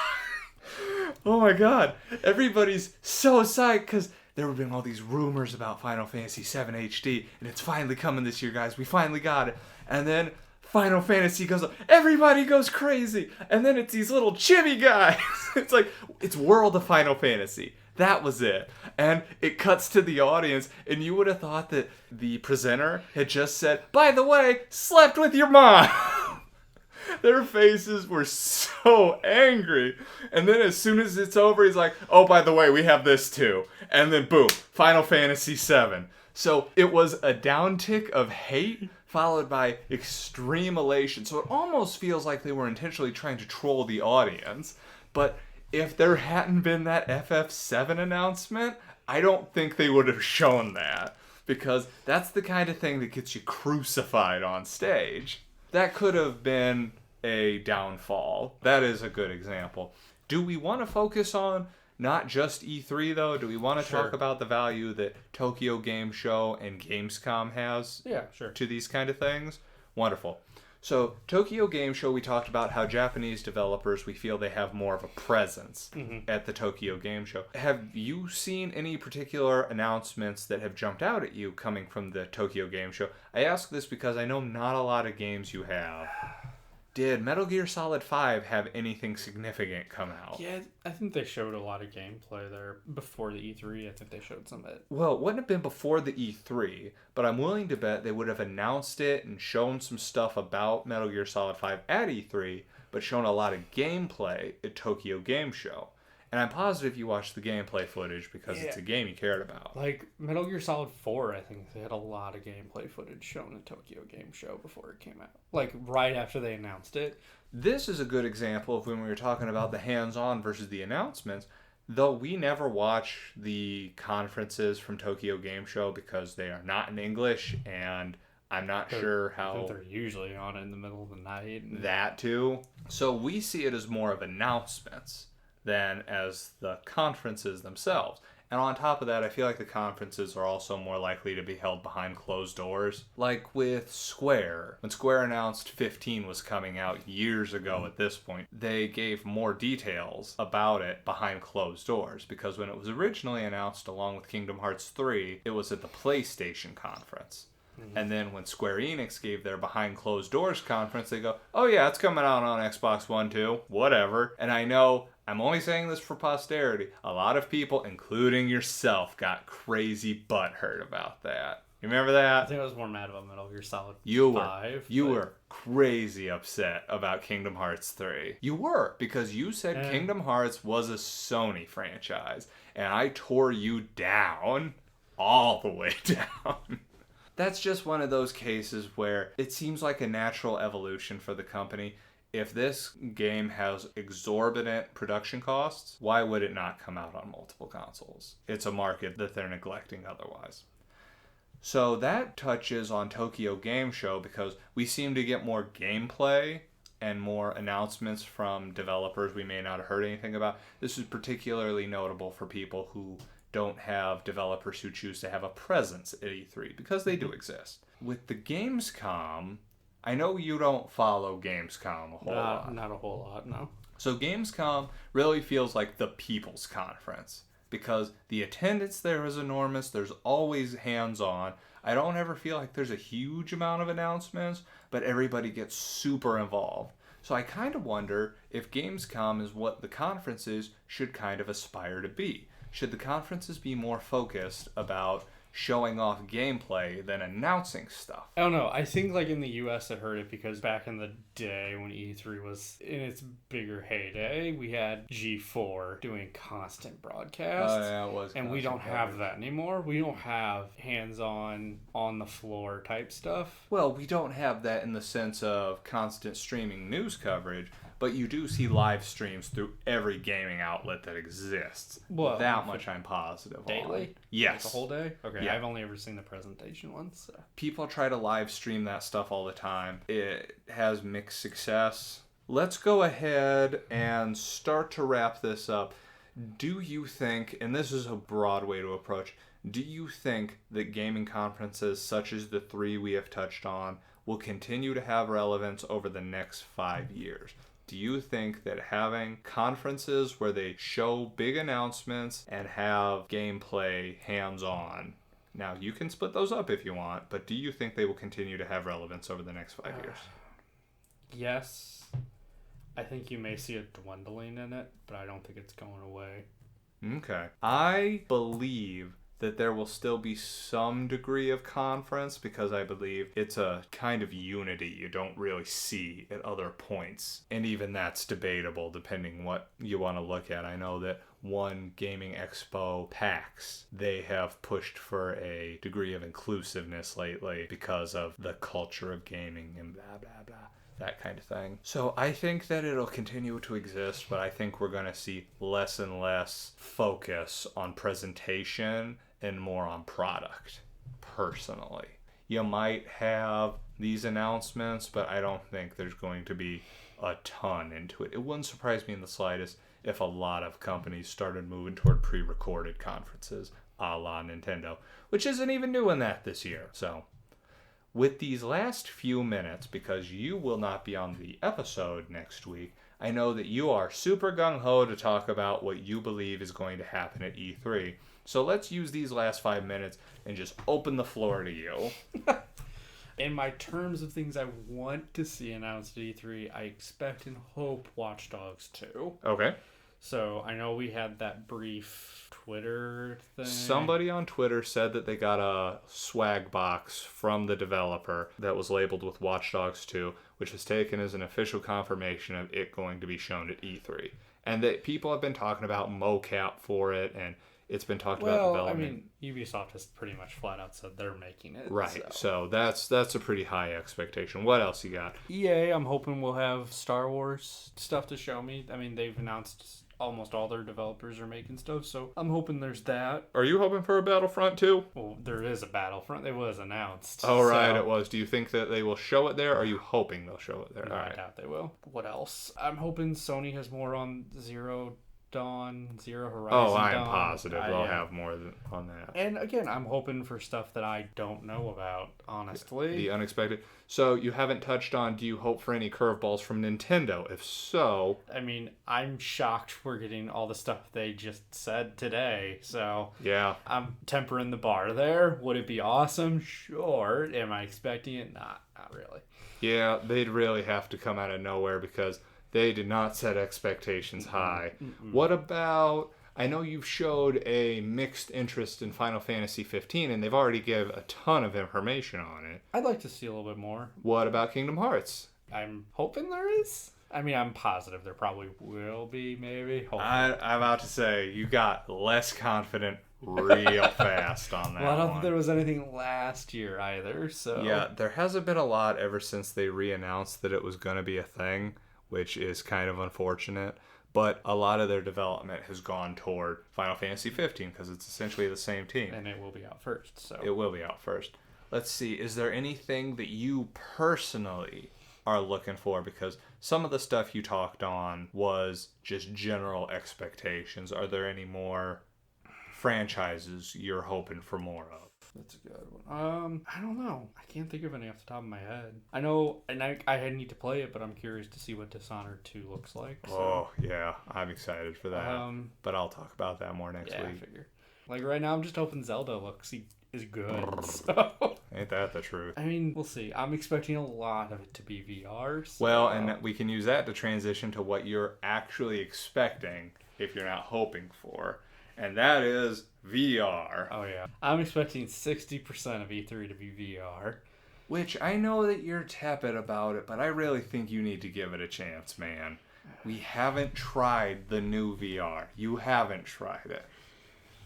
Oh my god. Everybody's so psyched because there have been all these rumors about Final Fantasy VII HD. And it's finally coming this year, guys. We finally got it. And then... Final Fantasy goes up. Everybody goes crazy. And then it's these little chibi guys. It's like, it's World of Final Fantasy. That was it. And it cuts to the audience, and you would have thought that the presenter had just said, by the way, slept with your mom. Their faces were so angry. And then as soon as it's over, he's like, oh, by the way, we have this too. And then boom, Final Fantasy VII. So it was a downtick of hate followed by extreme elation. So it almost feels like they were intentionally trying to troll the audience. But if there hadn't been that FF7 announcement, I don't think they would have shown that. Because that's the kind of thing that gets you crucified on stage. That could have been a downfall. That is a good example. Do we want to focus on not just E3 though? Do we want to talk about the value that Tokyo Game Show and Gamescom has to these kind of things? Wonderful. So Tokyo Game Show, we talked about how Japanese developers, we feel they have more of a presence at the Tokyo Game Show. Have you seen any particular announcements that have jumped out at you coming from the Tokyo Game Show? I ask this because I know not a lot of games you have. Did Metal Gear Solid 5 have anything significant come out? Yeah, I think they showed a lot of gameplay there before the E3. I think they showed some of it. Well, it wouldn't have been before the E3, but I'm willing to bet they would have announced it and shown some stuff about Metal Gear Solid 5 at E3, but shown a lot of gameplay at Tokyo Game Show. And I'm positive you watched the gameplay footage because it's a game you cared about. Like Metal Gear Solid 4, I think they had a lot of gameplay footage shown at Tokyo Game Show before it came out. Like right after they announced it. This is a good example of when we were talking about the hands-on versus the announcements. Though we never watch the conferences from Tokyo Game Show because they are not in English, and I'm not sure how... I think they're usually on in the middle of the night. That too. So we see it as more of announcements than as the conferences themselves. And on top of that, I feel like the conferences are also more likely to be held behind closed doors. Like with Square. When Square announced 15 was coming out years ago at this point, they gave more details about it behind closed doors. Because when it was originally announced along with Kingdom Hearts 3, it was at the PlayStation conference. And then when Square Enix gave their behind closed doors conference, they go, oh yeah, it's coming out on Xbox One too, whatever. And I know, I'm only saying this for posterity, a lot of people, including yourself, got crazy butthurt about that. You remember that? I think I was more mad about Metal Gear Solid 5. You were crazy upset about Kingdom Hearts 3. You were, because you said Kingdom Hearts was a Sony franchise, and I tore you down, all the way down. That's just one of those cases where it seems like a natural evolution for the company. If this game has exorbitant production costs, why would it not come out on multiple consoles? It's a market that they're neglecting otherwise. So that touches on Tokyo Game Show because we seem to get more gameplay and more announcements from developers we may not have heard anything about. This is particularly notable for people who don't have developers who choose to have a presence at E3, because they do exist. With the Gamescom, I know you don't follow Gamescom a whole lot. Not a whole lot, no. So Gamescom really feels like the people's conference, because the attendance there is enormous. There's always hands-on. I don't ever feel like there's a huge amount of announcements, but everybody gets super involved. So I kind of wonder if Gamescom is what the conferences should kind of aspire to be. Should the conferences be more focused about showing off gameplay than announcing stuff? I don't know. I think like in the US it hurt it because back in the day when E3 was in its bigger heyday, we had G4 doing constant broadcasts. Oh, yeah, it was. And we don't have that anymore. We don't have hands-on, on-the-floor type stuff. Well, we don't have that in the sense of constant streaming news coverage, but you do see live streams through every gaming outlet that exists. Well, that much I'm positive daily? on. Yes. Like the whole day? Okay, Yeah. I've only ever seen the presentation ones. So. People try to live stream that stuff all the time. It has mixed success. Let's go ahead and start to wrap this up. Do you think, and this is a broad way to approach, do you think that gaming conferences such as the 3 we have touched on will continue to have relevance over the next 5 years? Do you think that having conferences where they show big announcements and have gameplay hands-on, now you can split those up if you want, but do you think they will continue to have relevance over the next 5 years? Yes. I think you may see a dwindling in it, but I don't think it's going away. Okay. I believe that there will still be some degree of conference, because I believe it's a kind of unity you don't really see at other points. And even that's debatable depending what you want to look at. I know that one gaming expo, PAX, they have pushed for a degree of inclusiveness lately because of the culture of gaming and blah, blah, blah. That kind of thing. So I think that it'll continue to exist, but I think we're going to see less and less focus on presentation and more on product, personally. You might have these announcements, but I don't think there's going to be a ton into it. It wouldn't surprise me in the slightest if a lot of companies started moving toward pre-recorded conferences, a la Nintendo, which isn't even doing that this year. So with these last few minutes, because you will not be on the episode next week, I know that you are super gung-ho to talk about what you believe is going to happen at E3. So let's use these last 5 minutes and just open the floor to you. In my terms of things I want to see announced at E3, I expect and hope Watch Dogs 2. Okay. So I know we had that brief Twitter thing. Somebody on Twitter said that they got a swag box from the developer that was labeled with Watch Dogs 2, which was taken as an official confirmation of it going to be shown at E3. And that people have been talking about mocap for it, and it's been talked about development. I mean, Ubisoft has pretty much flat out said they're making it. Right, so that's a pretty high expectation. What else you got? EA, I'm hoping we'll have Star Wars stuff to show me. I mean, they've announced almost all their developers are making stuff, so I'm hoping there's that. Are you hoping for a Battlefront 2? Well, there is a Battlefront. It was announced. Oh, right, it was. Do you think that they will show it there, or are you hoping they'll show it there? No, I doubt they will. What else? I'm hoping Sony has more on Zero Horizon. Oh, I'm positive they'll have more on that. And again, I'm hoping for stuff that I don't know about, honestly. The unexpected. So you haven't touched on, do you hope for any curveballs from Nintendo? If so... I mean, I'm shocked we're getting all the stuff they just said today. So yeah, I'm tempering the bar there. Would it be awesome? Sure. Am I expecting it? Not really. Yeah, they'd really have to come out of nowhere because they did not set expectations high. What about... I know you've showed a mixed interest in Final Fantasy 15, and they've already give a ton of information on it. I'd like to see a little bit more. What about Kingdom Hearts? I'm hoping there is. I mean, I'm positive there probably will be, maybe. I'm about to say, you got less confident real fast on that. Well, I don't think there was anything last year either, so... Yeah, there hasn't been a lot ever since they re-announced that it was going to be a thing, which is kind of unfortunate. But a lot of their development has gone toward Final Fantasy 15 because it's essentially the same team. And it will be out first, so... It will be out first. Let's see, is there anything that you personally are looking for? Because some of the stuff you talked on was just general expectations. Are there any more franchises you're hoping for more of? That's a good one. I don't know. I can't think of any off the top of my head. I know, and I need to play it, but I'm curious to see what Dishonored 2 looks like. So. Oh, yeah. I'm excited for that. But I'll talk about that more next week. I figure. Like, right now, I'm just hoping Zelda is good. So. Ain't that the truth? I mean, we'll see. I'm expecting a lot of it to be VR. So. Well, and we can use that to transition to what you're actually expecting if you're not hoping for. And that is VR. Oh, yeah. I'm expecting 60% of E3 to be VR. Which I know that you're tepid about it, but I really think you need to give it a chance, man. We haven't tried the new VR. You haven't tried it.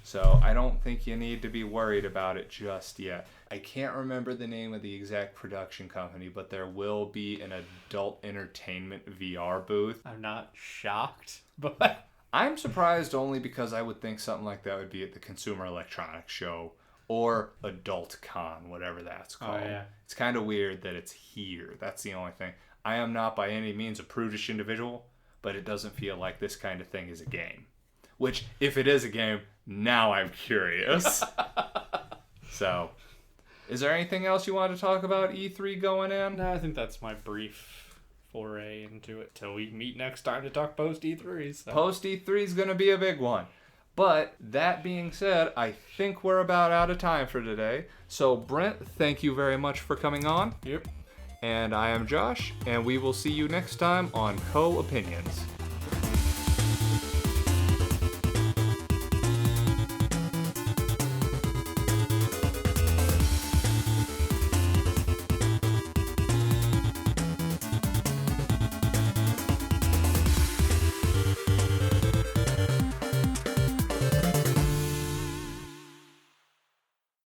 So I don't think you need to be worried about it just yet. I can't remember the name of the exact production company, but there will be an adult entertainment VR booth. I'm not shocked, but... I'm surprised only because I would think something like that would be at the Consumer Electronics Show or Adult Con, whatever that's called. Oh, yeah. It's kind of weird that it's here. That's the only thing. I am not by any means a prudish individual, but it doesn't feel like this kind of thing is a game. Which, if it is a game, now I'm curious. So, is there anything else you want to talk about E3 going in? No, I think that's my brief foray into it till we meet next time to talk post E3. So. Post E3 is going to be a big one. But that being said, I think we're about out of time for today. So Brent, thank you very much for coming on. Yep. And I am Josh, and we will see you next time on Co-Opinions.